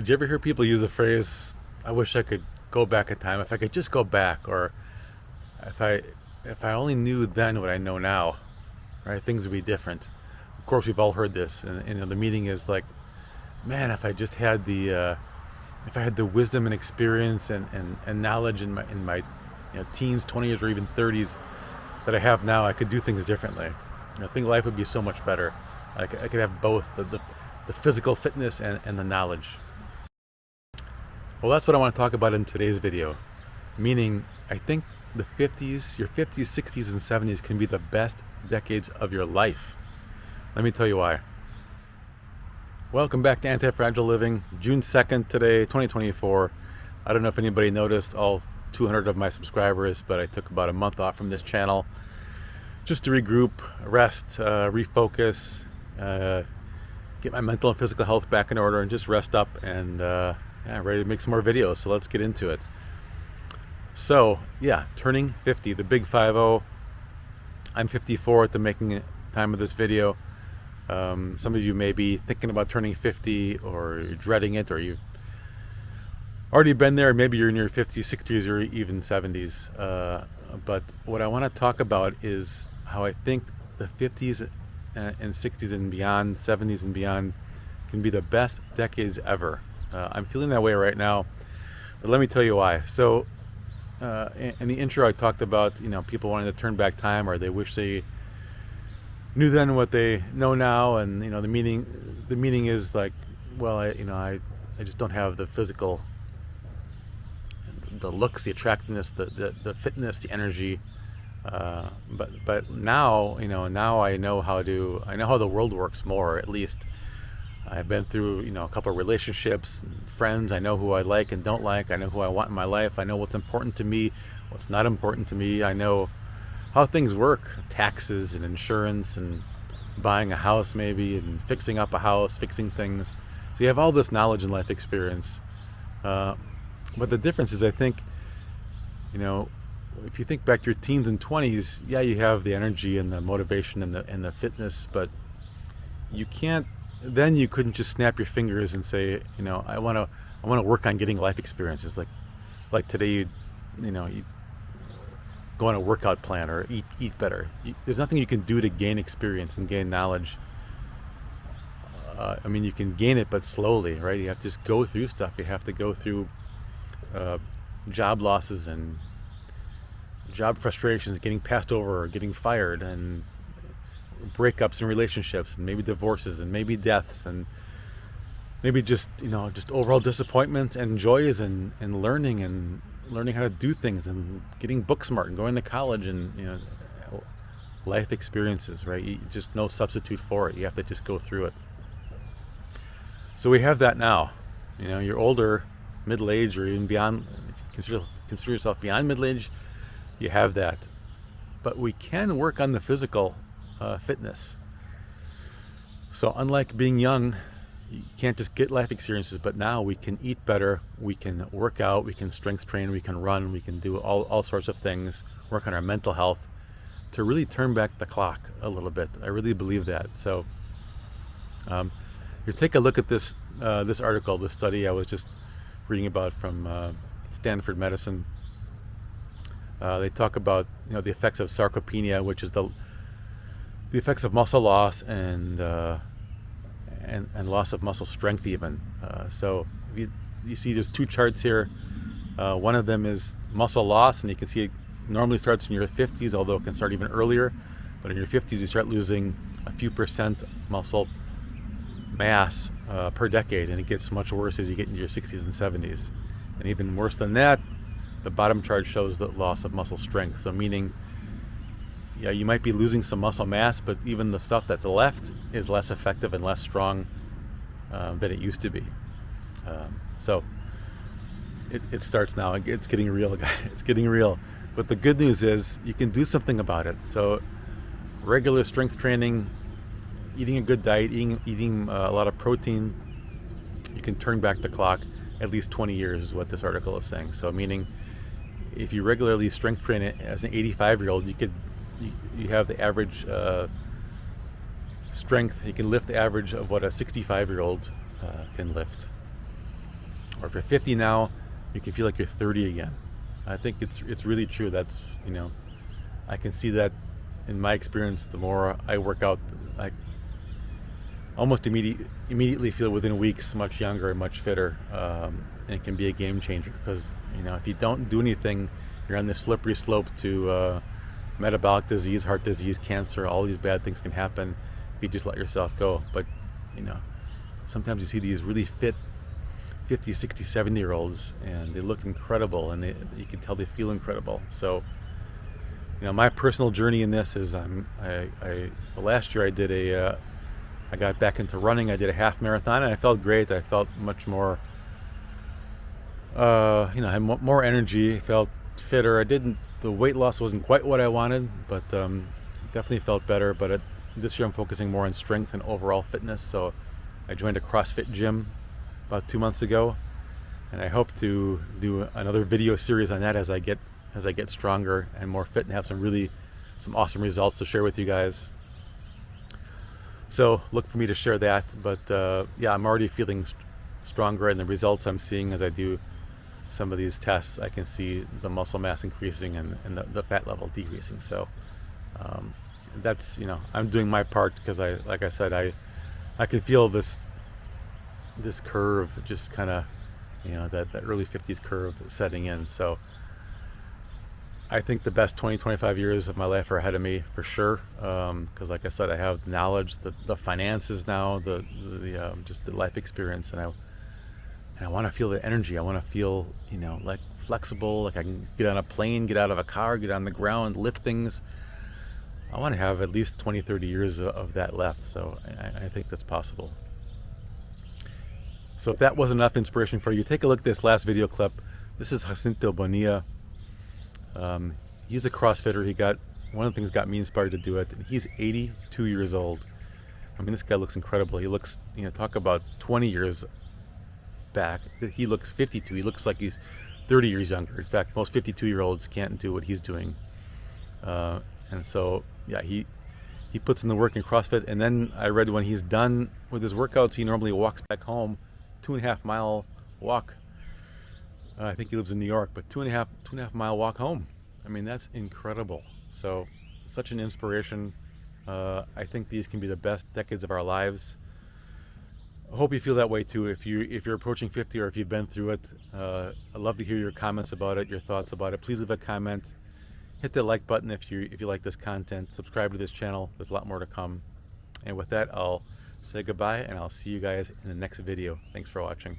Did you ever hear people use the phrase, I wish I could go back in time, if I could just go back, or if I if I only knew then what I know now, right? Things would be different. Of course, we've all heard this, and the meaning is like, man, if I just had the if I had the wisdom and experience and knowledge in my teens, 20s, or even 30s that I have now, I could do things differently. I think life would be so much better. I could have both the physical fitness and the knowledge. Well, that's what I want to talk about in today's video. Meaning, I think the 50s, your 50s, 60s, and 70s can be the best decades of your life. Let me tell you why. Welcome back to Anti-Fragile Living, June 2nd today, 2024. I don't know if anybody noticed all 200 of my subscribers, but I took about a month off from this channel just to regroup, rest, refocus, get my mental and physical health back in order, and just rest up and ready to make some more videos. So let's get into it. So yeah, turning 50, the big 50. I'm 54 at the making time of this video. Some of you may be thinking about turning 50, or you're dreading it, or you've already been there. Maybe you're in your 50s, 60s, or even 70s. But what I want to talk about is how I think the 50s and 60s and beyond, 70s and beyond, can be the best decades ever. I'm feeling that way right now, but let me tell you why. So in the intro, I talked about people wanting to turn back time, or they wish they knew then what they know now, and the meaning is like, well, I just don't have the physical, the looks, the attractiveness, the fitness, the energy. But now now I know how the world works more. At least I've been through a couple of relationships, friends. I know who I like and don't like. I know who I want in my life. I know what's important to me, what's not important to me. I know how things work, taxes and insurance and buying a house maybe, and fixing up a house, fixing things. So you have all this knowledge and life experience. But the difference is, I think, if you think back to your teens and 20s, yeah, you have the energy and the motivation and the fitness, but you couldn't just snap your fingers and say, I want to work on getting life experiences. Like today, you go on a workout plan or eat better. There's nothing you can do to gain experience and gain knowledge. You can gain it, but slowly, right? You have to just go through stuff. You have to go through job losses and job frustrations, getting passed over or getting fired, and breakups in relationships, and maybe divorces, and maybe deaths, and maybe just overall disappointments and joys, and learning how to do things, and getting book smart, and going to college, and life experiences, right? Just no substitute for it. You have to just go through it. So we have that now. You're older, middle age, or even beyond. If you consider yourself beyond middle age, you have that. But we can work on the physical fitness. So unlike being young, you can't just get life experiences, but now we can eat better, we can work out, we can strength train, we can run, we can do all sorts of things, work on our mental health to really turn back the clock a little bit. I really believe that. So you take a look at this article, this study I was just reading about from Stanford Medicine. They talk about the effects of sarcopenia, which is the effects of muscle loss and loss of muscle strength even. So you see there's two charts here. One of them is muscle loss, and you can see it normally starts in your 50s, although it can start even earlier. But in your 50s, you start losing a few percent muscle mass per decade, and it gets much worse as you get into your 60s and 70s. And even worse than that, the bottom chart shows the loss of muscle strength. So meaning, yeah, you might be losing some muscle mass, but even the stuff that's left is less effective and less strong than it used to be. So it starts now. It's getting real, guys. It's getting real. But the good news is you can do something about it. So regular strength training, eating a good diet, eating a lot of protein, you can turn back the clock at least 20 years is what this article is saying. So meaning, if you regularly strength train it as an 85-year-old, you have the average strength. You can lift the average of what a 65-year-old can lift. Or if you're 50 now, you can feel like you're 30 again. I think it's really true. That's, you know, I can see that in my experience. The more I work out, I almost immediately feel within weeks much younger and much fitter, and it can be a game changer because, you know, if you don't do anything, you're on this slippery slope to metabolic disease, heart disease, cancer. All these bad things can happen if you just let yourself go. But, you know, sometimes you see these really fit 50, 60, 70-year-olds, and they look incredible, and you can tell they feel incredible. So, you know, my personal journey in this is last year I got back into running. I did a half marathon, and I felt great. I felt much more, you know, I had more energy. I felt fitter. The weight loss wasn't quite what I wanted, but definitely felt better. But this year I'm focusing more on strength and overall fitness. So I joined a CrossFit gym about 2 months ago, and I hope to do another video series on that as I get stronger and more fit and have some awesome results to share with you guys. So look for me to share that. But yeah, I'm already feeling stronger, and the results I'm seeing as I do some of these tests, I can see the muscle mass increasing and the fat level decreasing. So that's, you know, I'm doing my part because like I said, I can feel this curve just kind of, you know, that early 50s curve setting in. So I think the best 20-25 years of my life are ahead of me for sure, because like I said, I have the knowledge, the finances now, just the life experience, and I want to feel the energy. I want to feel, you know, like flexible, like I can get on a plane, get out of a car, get on the ground, lift things. I want to have at least 20-30 years of that left. So I think that's possible. So if that was enough inspiration for you, take a look at this last video clip. This is Jacinto Bonilla. He's a CrossFitter. One of the things got me inspired to do it. And he's 82 years old. I mean, this guy looks incredible. He looks, you know, talk about 20 years back. He looks 52. He looks like he's 30 years younger. In fact, most 52-year-olds can't do what he's doing. And so, yeah, he puts in the work in CrossFit. And then I read when he's done with his workouts, he normally walks back home, 2.5 mile walk. I think he lives in New York, but 2.5 mile walk home. I mean, that's incredible. So, such an inspiration. I think these can be the best decades of our lives. I hope you feel that way too. If you're approaching 50 or if you've been through it, I'd love to hear your comments about it, your thoughts about it. Please leave a comment. Hit the like button if you like this content. Subscribe to this channel. There's a lot more to come. And with that, I'll say goodbye, and I'll see you guys in the next video. Thanks for watching.